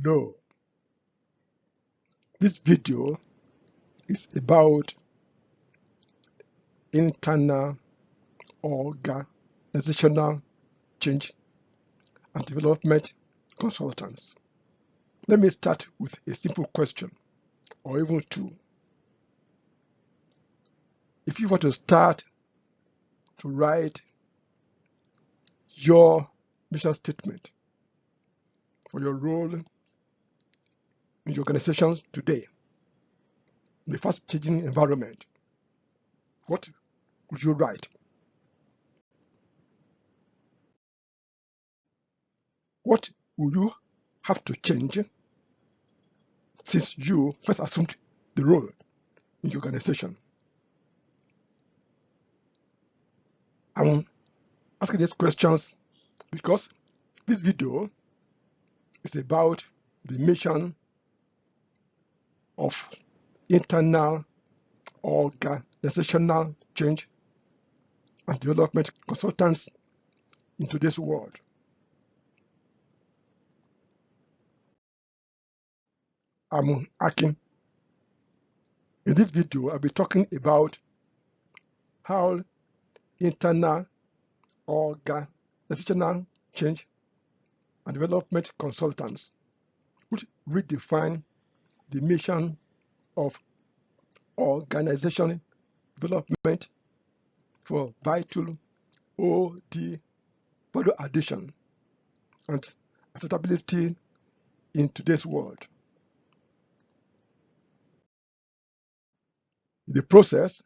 No, this video is about internal organizational change and development consultants. Let me start with a simple question, or even two. If you want to start to write your mission statement for your role in your organization today, in the fast-changing environment, what would you write? What will you have to change since you first assumed the role in your organization? I'm asking these questions because this video is about the mission of internal organizational change and development consultants in today's world. I'm Akin. In this video, I'll be talking about how internal organizational change and development consultants would redefine the mission of organizational development for vital OD value addition and acceptability in today's world. In the process,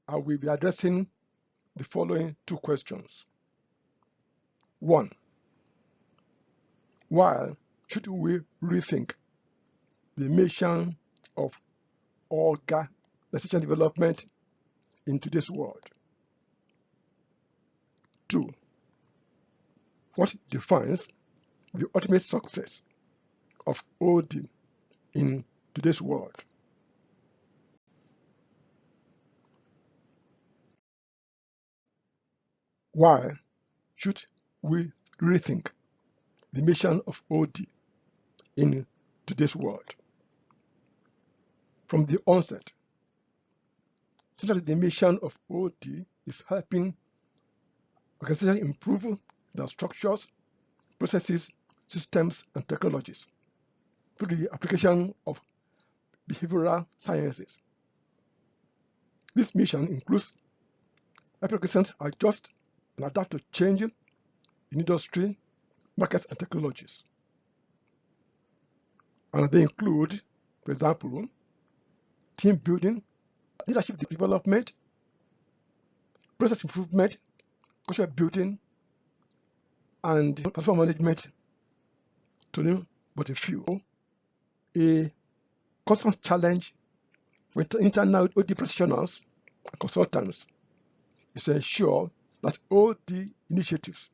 I will be addressing the following two questions. 1. Why should we rethink the mission of organizational development in today's world? 2. What defines the ultimate success of OD in today's world? Why should we rethink the mission of OD in today's world? From the onset, certainly the mission of OD is helping organizations improve their structures, processes, systems, and technologies through the application of behavioral sciences. This mission includes helping organizations adjust and adapt to changing in industry, markets, and technologies. And they include, for example, team building, leadership development, process improvement, culture building, and personal management, to name but a few. A constant challenge for internal OD practitioners and consultants is to ensure that OD initiatives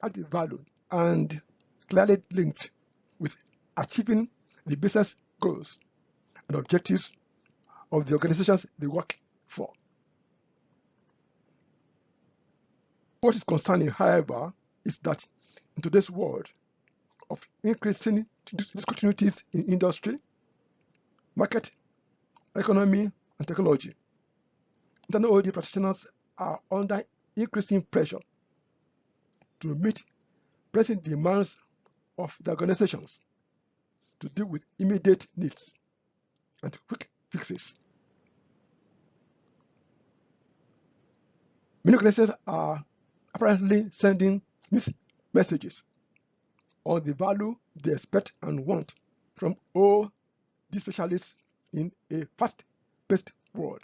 add value and clearly linked with achieving the business goals and objectives of the organizations they work for. What is concerning, however, is that in today's world of increasing discontinuities in industry, market, economy, and technology, internal OD practitioners are under increasing pressure to meet pressing demands of the organizations to deal with immediate needs and quick fixes. Many organizations are apparently sending mixed messages on the value they expect and want from all these specialists in a fast-paced world.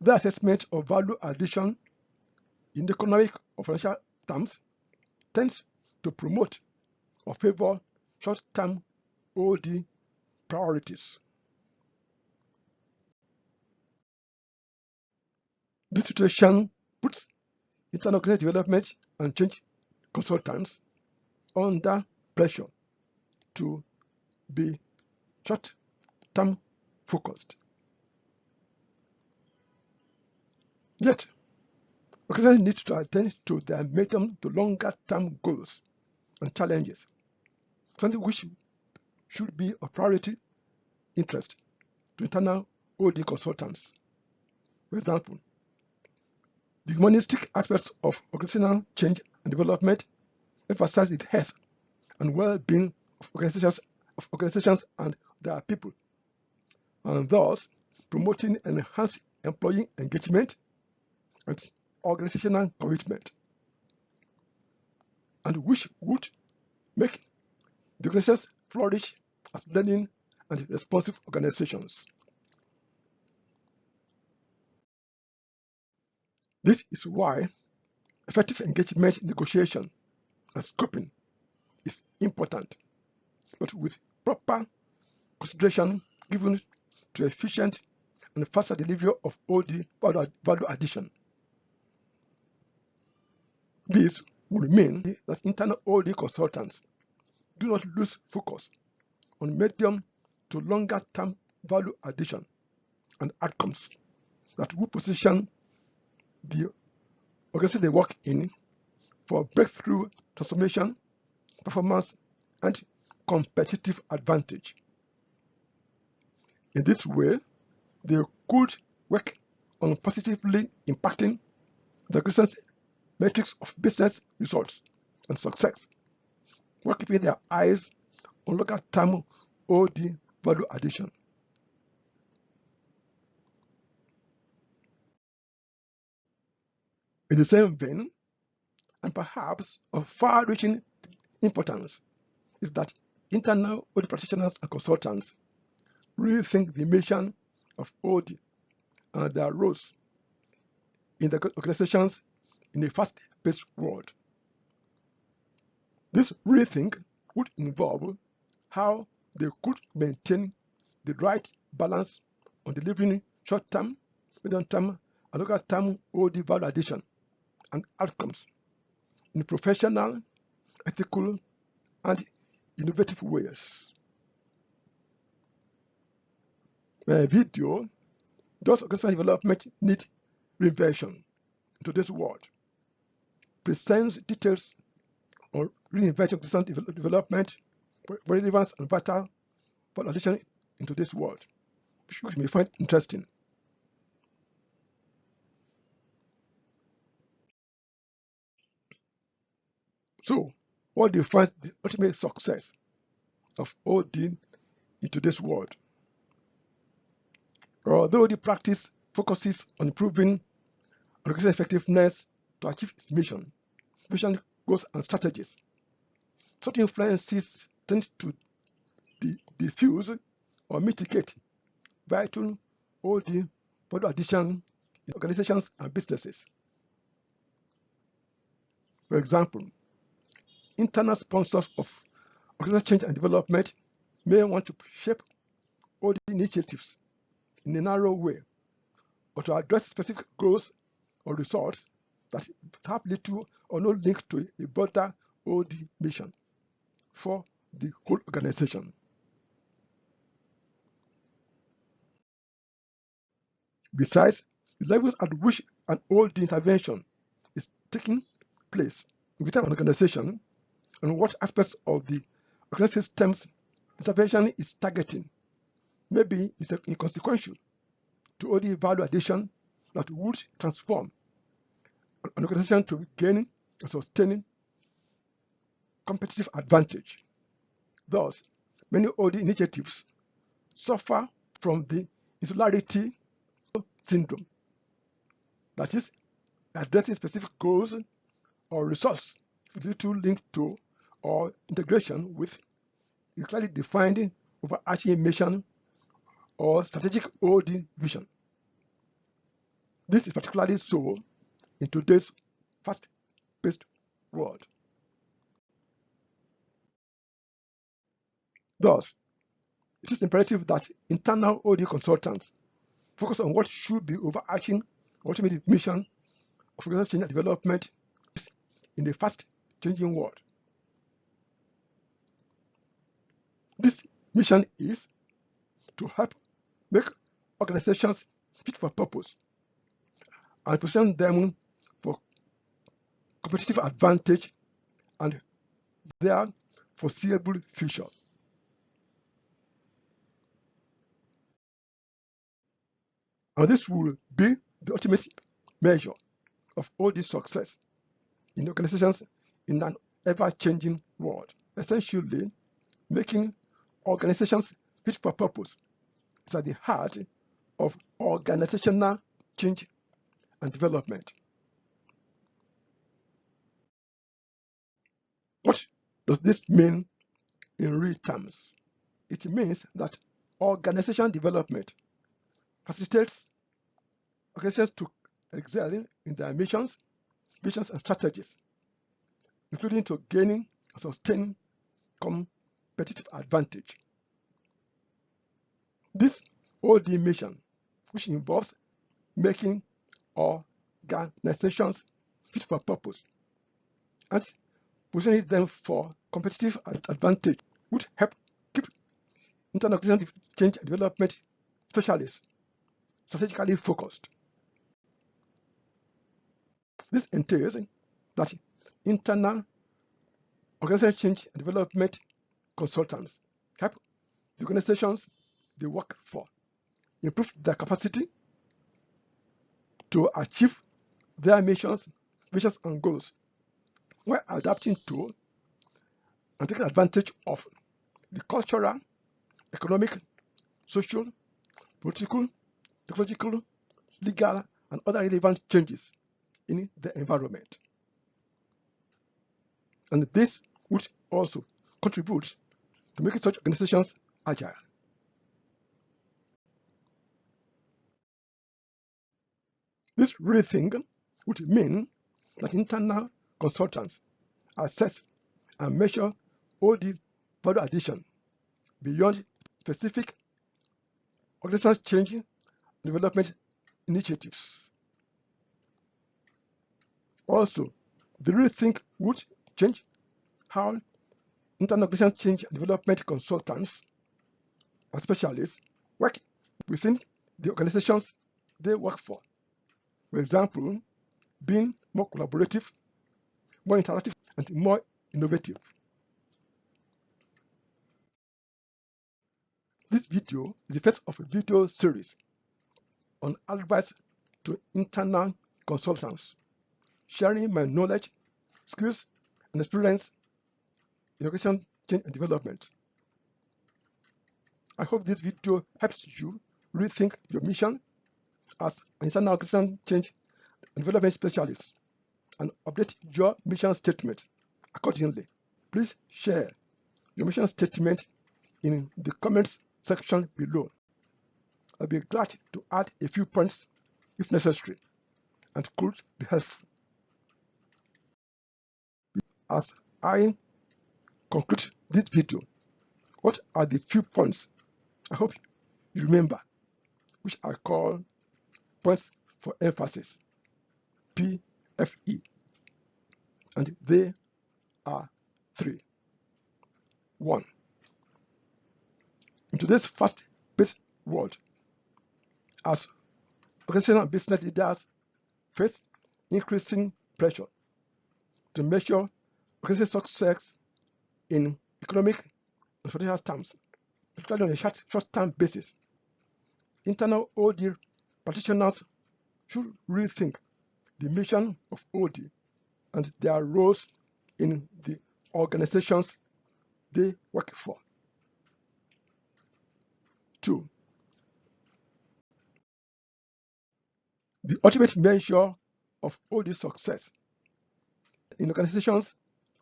The assessment of value addition in economic or financial terms tends to promote or favor short-term OD priorities. This situation puts internal organizational development and change consultants under pressure to be short-term focused. Yet, organizations need to attend to their medium to longer-term goals and challenges, something which should be of priority interest to internal OD consultants. For example, the humanistic aspects of organizational change and development emphasize the health and well-being of organizations and their people, and thus promoting enhanced employee engagement and organizational commitment, and which would make the organizations flourish as learning and responsive organizations. This is why effective engagement negotiation and scoping is important, but with proper consideration given to efficient and faster delivery of OD value addition. This will mean that internal OD consultants do not lose focus on medium to longer term value addition and outcomes that will position the organization they work in for breakthrough transformation, performance, and competitive advantage. In this way, they could work on positively impacting the organization's metrics of business results and success, while keeping their eyes on longer-term OD value addition. In the same vein, and perhaps of far-reaching importance, is that internal OD practitioners and consultants rethink the mission of OD and their roles in the organizations in a fast-paced world. This rethink would involve how they could maintain the right balance on delivering short-term, medium-term, and longer-term OD value addition and outcomes in professional, ethical, and innovative ways. My video, Does Organizational Development Need Reinvention in Today's World? Presents details on reinventing organizational development, relevance, and vital value addition in today's world, which you may find interesting. So, what defines the ultimate success of OD in today's world? Although the practice focuses on improving organizational effectiveness to achieve its mission, vision, goals, and strategies, certain influences tend to diffuse or mitigate vital OD value addition in organizations and businesses. For example, internal sponsors of organizational change and development may want to shape OD initiatives in a narrow way, or to address specific goals or results that have little or no link to a broader OD mission for the whole organization. Besides, the levels at which an OD intervention is taking place within an organization and what aspects of the organizational system's intervention is targeting maybe is inconsequential to OD value addition that would transform an organization to gaining and sustaining competitive advantage. Thus, many OD initiatives suffer from the insularity syndrome, that is, addressing specific goals or results with little link to or integration with a clearly defined overarching mission or strategic OD vision. This is particularly so in today's fast-paced world. Thus, it is imperative that internal OD consultants focus on what should be overarching ultimate mission of organizational change and development in a fast-changing world. This mission is to help make organizations fit for purpose and position them for competitive advantage and their foreseeable future. And this will be the ultimate measure of all this success in organizations in an ever-changing world. Essentially, making organizations fit for purpose is at the heart of organizational change and development. What does this mean in real terms? It means that organizational development facilitates organizations to excel in their missions, visions, and strategies, including to gaining and sustaining competitive advantage. This OD mission, which involves making organizations fit for purpose and positioning them for competitive advantage, would help keep international change and development specialists strategically focused. This entails that internal organizational change and development consultants help the organizations they work for improve their capacity to achieve their missions, visions, and goals while adapting to and taking advantage of the cultural, economic, social, political, technological, legal, and other relevant changes in the environment. And this would also contribute to making such organizations agile. This rethink would mean that internal consultants assess and measure all the value addition beyond specific organizational change and development initiatives. Also, the rethink would change how internal organizational change and development consultants and specialists work within the organizations they work for. For example, being more collaborative, more interactive, and more innovative. This video is the first of a video series on advice to internal consultants, sharing my knowledge, skills, and experience in organizational change and development. I hope this video helps you rethink your mission as an internal organizational change and development specialist and update your mission statement accordingly. Please share your mission statement in the comments section below. I'll be glad to add a few points if necessary and could be helpful. As I conclude this video, what are the few points I hope you remember, which I call points for emphasis, PFE, and they are three. 1. In today's fast-paced world, as organizational and business leaders face increasing pressure to measure organizational success in economic and financial terms, particularly on a short-term basis, internal OD practitioners should rethink the mission of OD and their roles in the organizations they work for. 2. The ultimate measure of OD success in organizations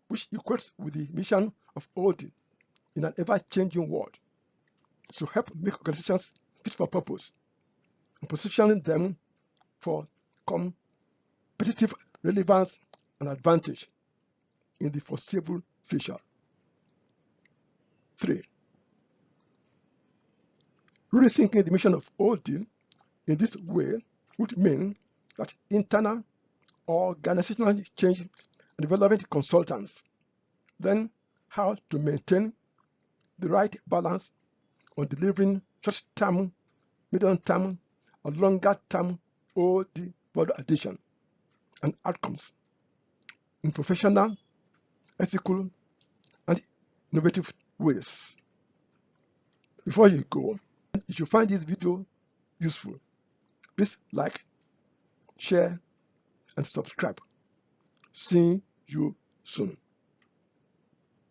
which equates with the mission of OD in an ever-changing world is to help make organizations fit for purpose and positioning them for competitive relevance and advantage in the foreseeable future. 3. Rethinking the mission of OD in this way would mean that internal organizational change and development consultants learn how to maintain the right balance on delivering short-term, medium-term, and longer-term OD value addition and outcomes in professional, ethical, innovative ways. Before you go, if you find this video useful, please like, share, and subscribe. See you soon.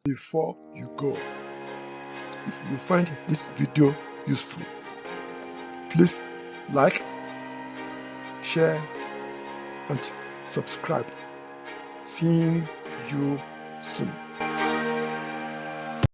Before you go, if you find this video useful, please like, share, and subscribe. See you soon.